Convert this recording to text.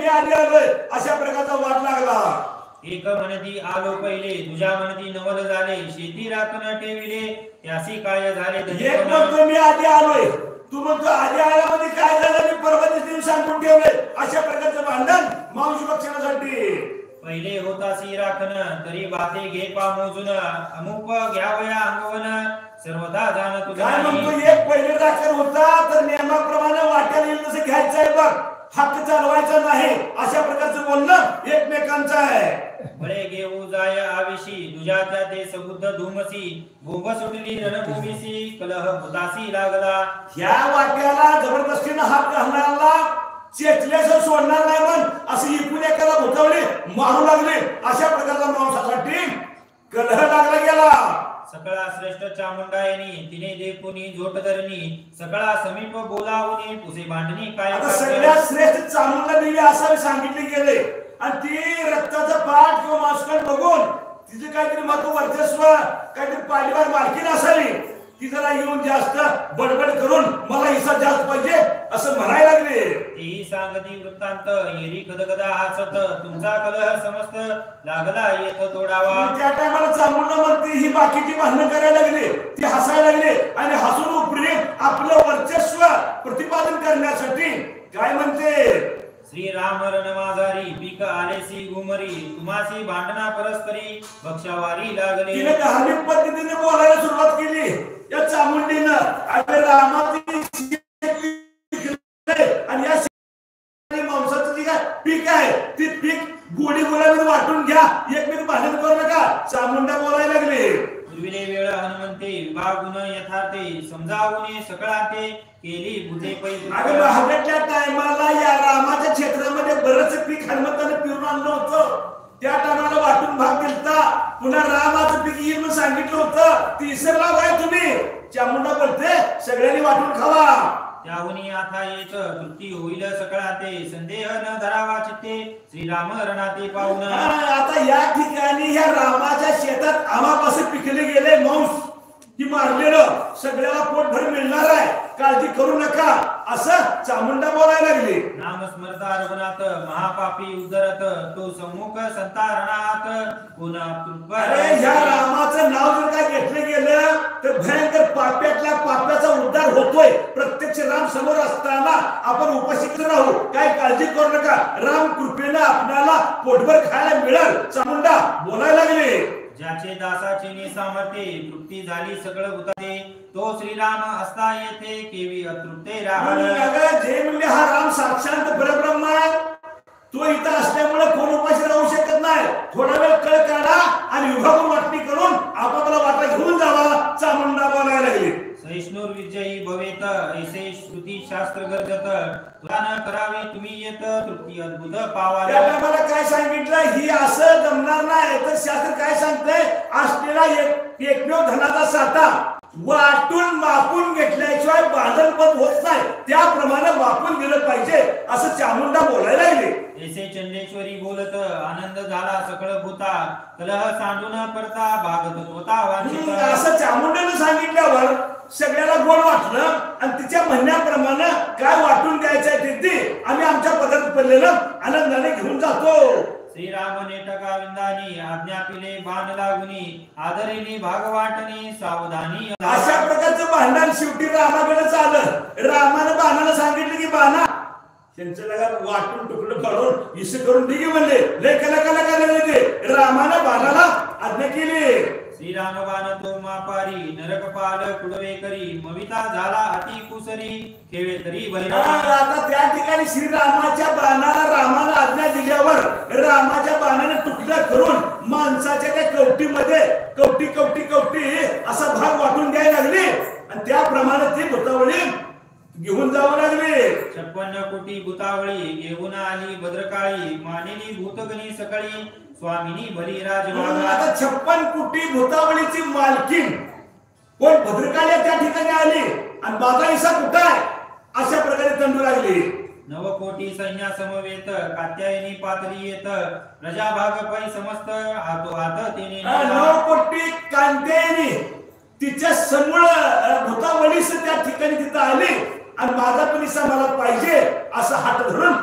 मी आधी आलोय अशा प्रकारचा वाद लागला. एक म्हणती आलो पहिले, तुझ्या म्हणती नवल झाले, शेती राखून ठेविले त्यासी काय झाले. एक म्हणतो मी आधी आलोय, तू म्हणतो आधी आल्यामध्ये काय झालं मी परवा दिवशी सांगून ठेवलंय. अशा प्रकारचं भांडण मावशी रक्षणासाठी. पहिले होतासी राखण तरी बाते घे पा मोजून, अमुक घ्यावया अंगवन सर्वदा जाण तुझा. काय म्हणतो एक पहिले राखण होता तर नियमाप्रमाणे वाट्याला येईल तसं घ्यायचंय बघ, हक्क चालवायचा नाही अशा प्रकारचं बोलणं एकमेकांचं आहे. बळे घेऊ जाय आवेशी तुझ्या त्या ते सबुद्ध धुमसी, भोग सुटली रणभूमीसी कलह भूतासी लागला. ह्या वाक्याला जबरदस्तीनं हात घालणारा चेतल्याचं सोडणार नाही पण असं इकून एकाला भुतावली मारू लागले. अशा प्रकारचा मांसासाठी कलह लागला गेला. सकळा श्रेष्ठ चामुंडायनी तिने देखुनी जोट धरणी, सकळा समीप बोलावून तुझे भांडणी काय. आता सगळ्यात श्रेष्ठ चामुंडा देवी असावे सांगितले गेले आणि ती रक्ताचा पाठ किंवा मांसकट बघून तिचे काहीतरी महत्व वर्चस्व काहीतरी पाठीवर मालकीन असावी. ती जरा येऊन जास्त बडबड करून मला हिस्सा जास्त पाहिजे असं म्हणायला लागले. तेही सांगती वृत्तांत येरी गदगदा हसत, तुमचा कलह समस्त लागला येत तोडावा. त्या टायमाला चामुंडा म्हणते ही बाकीची भांडणं करायला लागली, ती हसायला लागली आणि हसून उपरी आपलं वर्चस्व प्रतिपादन करण्यासाठी काय म्हणते. श्रीराम रणमाजारी पीक आलेसी गुमरी, तुम्हासी भांडणा परस्परी भक्षावारी लागले. तिने धार्मिक पद्धतीने बोलायला सुरुवात केली या चामुंडीनं. आणि रामाची आणि या मांसाचं जे काय पीक आहे ती पीक गोडी गोळ्यामध्ये वाटून घ्या, एकमेक भांडण करू नका चामुंडा बोलायला लागली. पूर्वीले वेळ हनुमंते विभागुण यथार्थे, समजावून सकळाते केली बुधे पै. अगं महागडच्या टायमाला या रामाच्या क्षेत्रामध्ये बरंच पीक हनुमंताने पिरून आणलं होतं. त्या टायमाला वाटून भाग दिलता. पुन्हा रामाचं पीक येईल म्हणून सांगितलं होतं. ती इसरला काय तुम्ही. चामुंडा बोलते सगळ्यांनी वाटून खावा. त्याहुनी आता येत तृप्ती होईल सकळाते, संदेह न धरावा चित्ते श्रीराम रणाते पाहुन. आता या ठिकाणी ह्या रामाच्या शेतात आम्हापासून पिकले गेले मांस की मारलेलं सगळ्याला पोटभर मिळणार आहे, काळजी करू नका असं चामुंडा बोलायला लागली. नाम स्मरता रघुनाथ महापापी उद्धरत, तो सम्मुख संतारणात पुन्हा. अरे ह्या रामाचं नाव जर काय घेतलं गेलं तर भयंकर पाप्यातल्या पाप्याचा उद्धार होतोय. प्रत्यक्ष राम समोर असताना आपण उपस्थित राहू, काय काळजी करू नका, राम कृपेने आपल्याला पोटभर खायला मिळेल चामुंडा बोलायला लागली. ज्याचे दासाचे सामर्थ्य तृप्ती झाली सगळं भूताते, तो श्रीराम असता येथे केवी अतृप्ते राहणार. जे म्हणजे हा राम साक्षात परब्रह्म आहे, तो इथं असल्यामुळे कोण उपाशी राहू शकत नाही. थोडा वेळ कळ काढा आणि विभागून वाटणी करून आपापला वाटा घेऊन जावा चामुंडा बोलायला लागली. सहिष्णुर विजयी भवेत ऐसे श्रुती शास्त्र गरजत, तुला न करावे तुम्ही येत तृप्ती अद्भुत पावा. त्याला मला काय सांगितलं ही असं जमणार नाही तर शास्त्र काय सांगतंय असलेला एकमेव धनाचा साठा वाटून मापून घेतल्याशिवाय बांधणपद होत नाही, त्याप्रमाणे वापून दिलं पाहिजे असं चामुंडा बोलायला लागले. ऐसे चंडेश्वरी बोलत आनंद झाला सकळ भूता, कलह सांडून परता भागत होता वांछित. असं चामुंडाने सांगितल्यावर सगळ्याला गोड वाटलं आणि तिच्या म्हणण्याप्रमाणे काय वाटून द्यायचंय ते आम्ही आमच्या पदार्थ पडलेलं आनंदाने घेऊन जातो. श्रीराम नेटका विंदानी आज्ञा पिले बाण लागुनी, आदरिणी भाग वाटणी सावधानी. अशा प्रकारचं भांडण शेवटी रामाकडे चाललं. रामानं बाणाला सांगितलं की बाणा त्यांचं लगात वाटून तुकडं काढून इसे करून दिली म्हणले. लय कला ते रामानं बाणाला आज्ञा केली. श्रीराम बाण तो मापारी नरकपाल कुडवे करी, मविता झाला अति कुसरी ठेवे तरी बलिरा. आता त्या ठिकाणी श्रीरामाच्या बाणाला रामाला आज्ञा दिल्यावर रामाच्या बाणाने तुकडा करून माणसाच्या त्या कवटीमध्ये कवटी असा भाग वाटून द्यायला लागले आणि त्याप्रमाणे ती भूतावळी घेऊन जावं लागले. 56 कोटी भूतावळी घेऊन आली भद्रकाळी, मानिनी भूतगणी सकाळी स्वामिनी बलिराज. आता 56 कोटी भूतावळीची मालकीन कोण भद्रकाली त्या ठिकाणी आली आणि माझा हिस्सा कुठं आहे अशा प्रकारे तंडू लागली. 9 कोटी सैन्या समवेत कात्यायनी पातळी येत, प्रजाभाग पै समस्त हातो हात तिने. 9 कोटी कांत्यायनी तिच्या समूळ भूतावळीस त्या ठिकाणी तिथं आली आणि माझा पण हिस्सा मला पाहिजे असं हात धरून